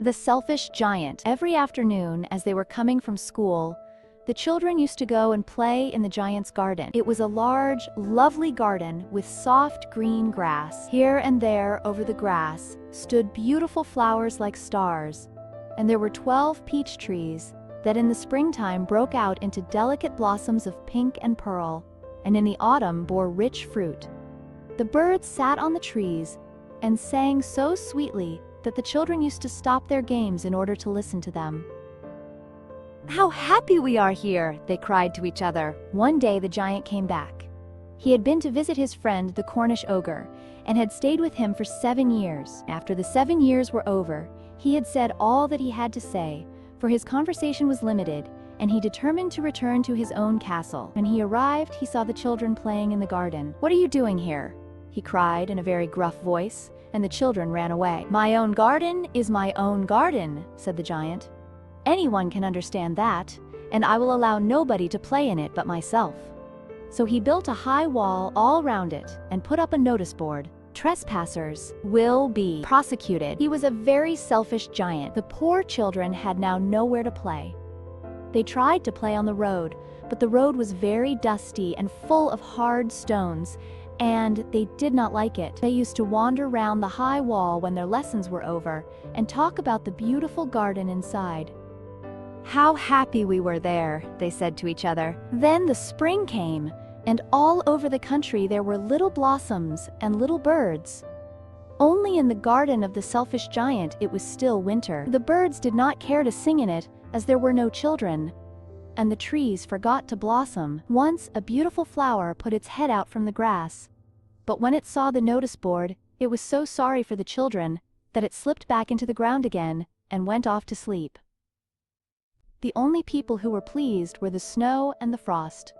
The selfish giant. Every afternoon, as they were coming from school, the children used to go and play in the giant's garden. It was a large, lovely garden with soft green grass. Here and there over the grass stood beautiful flowers like stars, and there were 12 peach trees that in the springtime broke out into delicate blossoms of pink and pearl, and in the autumn bore rich fruit. The birds sat on the trees and sang so sweetly that the children used to stop their games in order to listen to them. "How happy we are here!" they cried to each other. One day the giant came back. He had been to visit his friend the Cornish ogre, and had stayed with him for 7 years. After the 7 years were over, he had said all that he had to say, for his conversation was limited, and he determined to return to his own castle. When he arrived, he saw the children playing in the garden. "What are you doing here?" he cried in a very gruff voice, and the children ran away. "My own garden is my own garden," said the giant. "Anyone can understand that, and I will allow nobody to play in it but myself." So he built a high wall all round it and put up a notice board. "Trespassers will be prosecuted." He was a very selfish giant. The poor children had now nowhere to play. They tried to play on the road, but the road was very dusty and full of hard stones, and they did not like it. They used to wander round the high wall when their lessons were over and talk about the beautiful garden inside. "How happy we were there," they said to each other. Then the spring came, and all over the country there were little blossoms and little birds. Only in the garden of the selfish giant it was still winter. The birds did not care to sing in it, as there were no children, and the trees forgot to blossom. Once a beautiful flower put its head out from the grass, but when it saw the notice board, it was so sorry for the children that it slipped back into the ground again and went off to sleep. The only people who were pleased were the snow and the frost.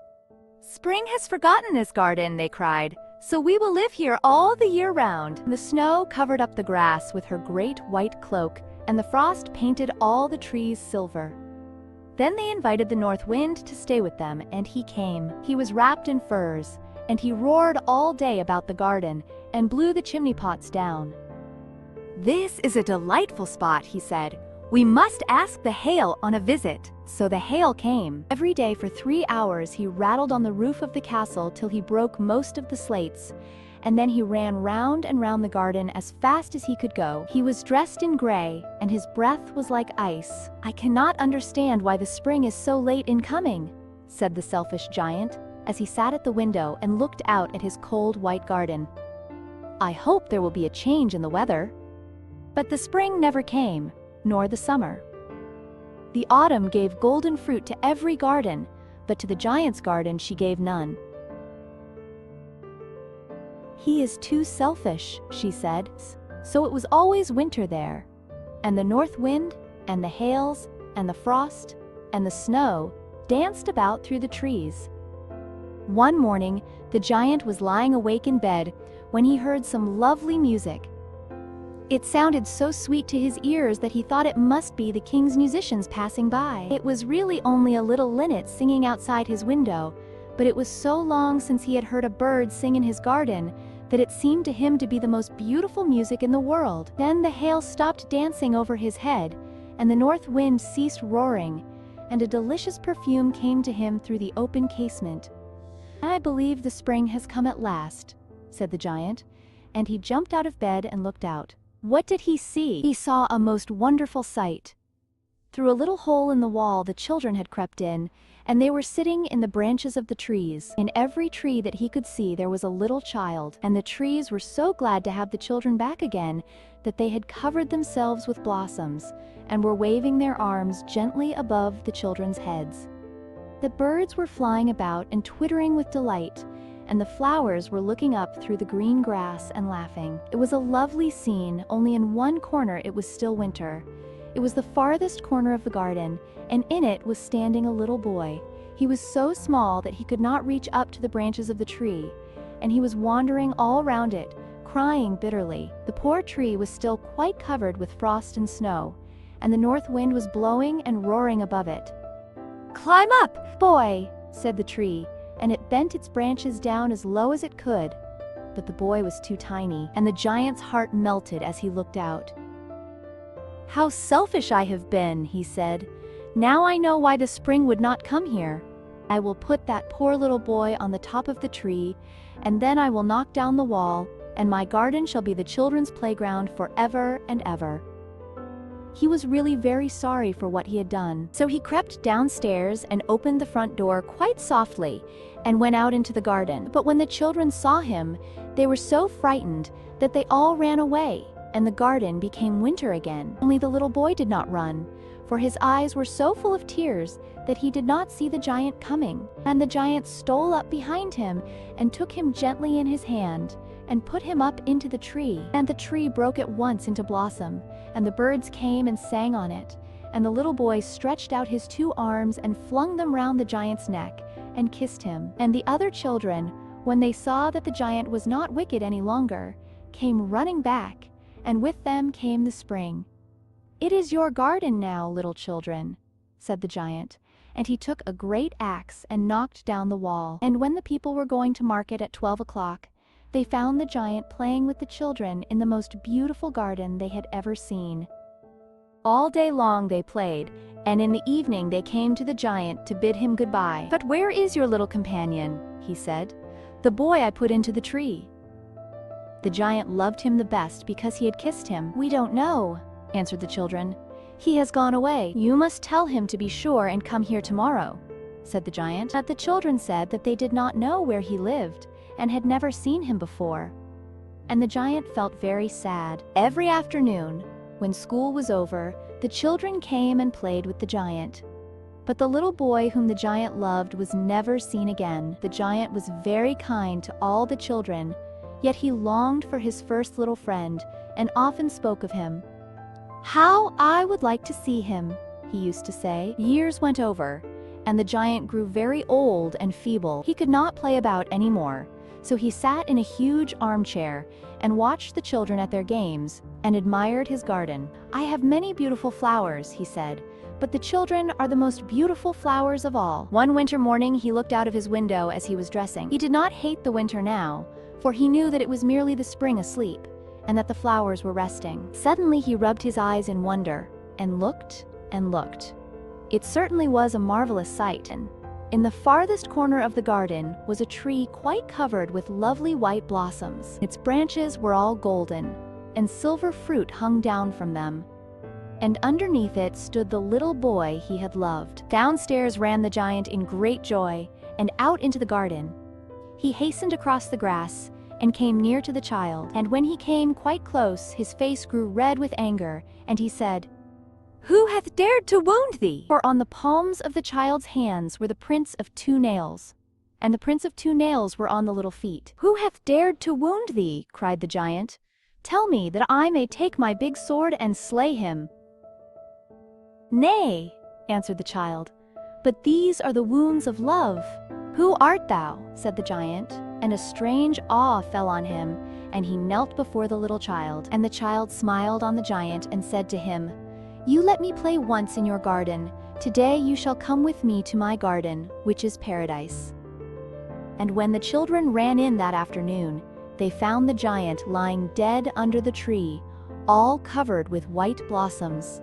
"Spring has forgotten this garden," they cried, "so we will live here all the year round." The snow covered up the grass with her great white cloak, and the frost painted all the trees silver. Then they invited the north wind to stay with them, and he came. He was wrapped in furs, and he roared all day about the garden and blew the chimney pots down. "This is a delightful spot," he said. "We must ask the hail on a visit." So the hail came. Every day for 3 hours he rattled on the roof of the castle till he broke most of the slates, and then he ran round and round the garden as fast as he could go. He was dressed in gray, and his breath was like ice. "I cannot understand why the spring is so late in coming," said the selfish giant, as he sat at the window and looked out at his cold white garden. "I hope there will be a change in the weather." But the spring never came, nor the summer. The autumn gave golden fruit to every garden, but to the giant's garden she gave none. "He is too selfish," she said. So it was always winter there, and the north wind, and the hails, and the frost, and the snow danced about through the trees. One morning, the giant was lying awake in bed when he heard some lovely music. It sounded so sweet to his ears that he thought it must be the king's musicians passing by. It was really only a little linnet singing outside his window, but it was so long since he had heard a bird sing in his garden that it seemed to him to be the most beautiful music in the world. Then the hail stopped dancing over his head, and the north wind ceased roaring, and a delicious perfume came to him through the open casement. "I believe the spring has come at last," said the giant, and he jumped out of bed and looked out. What did he see? He saw a most wonderful sight. Through a little hole in the wall the children had crept in, and they were sitting in the branches of the trees. In every tree that he could see there was a little child, and the trees were so glad to have the children back again that they had covered themselves with blossoms, and were waving their arms gently above the children's heads. The birds were flying about and twittering with delight, and the flowers were looking up through the green grass and laughing. It was a lovely scene, only in one corner it was still winter. It was the farthest corner of the garden, and in it was standing a little boy. He was so small that he could not reach up to the branches of the tree, and he was wandering all round it, crying bitterly. The poor tree was still quite covered with frost and snow, and the north wind was blowing and roaring above it. "Climb up, boy," said the tree, and it bent its branches down as low as it could. But the boy was too tiny, and the giant's heart melted as he looked out. "How selfish I have been," he said. "Now I know why the spring would not come here. I will put that poor little boy on the top of the tree, and then I will knock down the wall, and my garden shall be the children's playground forever and ever." He was really very sorry for what he had done. So he crept downstairs and opened the front door quite softly and went out into the garden. But when the children saw him, they were so frightened that they all ran away, and the garden became winter again. Only the little boy did not run, for his eyes were so full of tears that he did not see the giant coming. And the giant stole up behind him and took him gently in his hand and put him up into the tree. And the tree broke at once into blossom, and the birds came and sang on it. And the little boy stretched out his 2 arms and flung them round the giant's neck and kissed him. And the other children, when they saw that the giant was not wicked any longer, came running back, and with them came the spring. "It is your garden now, little children," said the giant, and he took a great axe and knocked down the wall. And when the people were going to market at 12 o'clock, they found the giant playing with the children in the most beautiful garden they had ever seen. All day long they played, and in the evening they came to the giant to bid him goodbye. "But where is your little companion?" he said. "The boy I put into the tree." The giant loved him the best because he had kissed him. "We don't know," answered the children. "He has gone away. You must tell him to be sure and come here tomorrow," said the giant. But the children said that they did not know where he lived and had never seen him before. And the giant felt very sad. Every afternoon, when school was over, the children came and played with the giant. But the little boy whom the giant loved was never seen again. The giant was very kind to all the children, yet he longed for his first little friend and often spoke of him. "How I would like to see him," he used to say. Years went over, and the giant grew very old and feeble. He could not play about anymore, so he sat in a huge armchair and watched the children at their games and admired his garden. "I have many beautiful flowers," he said, "but the children are the most beautiful flowers of all." One winter morning he looked out of his window as he was dressing. He did not hate the winter now, for he knew that it was merely the spring asleep, and that the flowers were resting. Suddenly he rubbed his eyes in wonder, and looked and looked. It certainly was a marvelous sight. In the farthest corner of the garden was a tree quite covered with lovely white blossoms. Its branches were all golden, and silver fruit hung down from them. And underneath it stood the little boy he had loved. Downstairs ran the giant in great joy, and out into the garden. He hastened across the grass and came near to the child. And when he came quite close, his face grew red with anger, and he said, "Who hath dared to wound thee?" For on the palms of the child's hands were the prints of 2 nails, and the prints of 2 nails were on the little feet. "Who hath dared to wound thee?" cried the giant. "Tell me, that I may take my big sword and slay him." "Nay," answered the child, "but these are the wounds of love." "Who art thou?" said the giant, and a strange awe fell on him, and he knelt before the little child. And the child smiled on the giant and said to him, "You let me play once in your garden. Today you shall come with me to my garden, which is paradise." And when the children ran in that afternoon, they found the giant lying dead under the tree, all covered with white blossoms.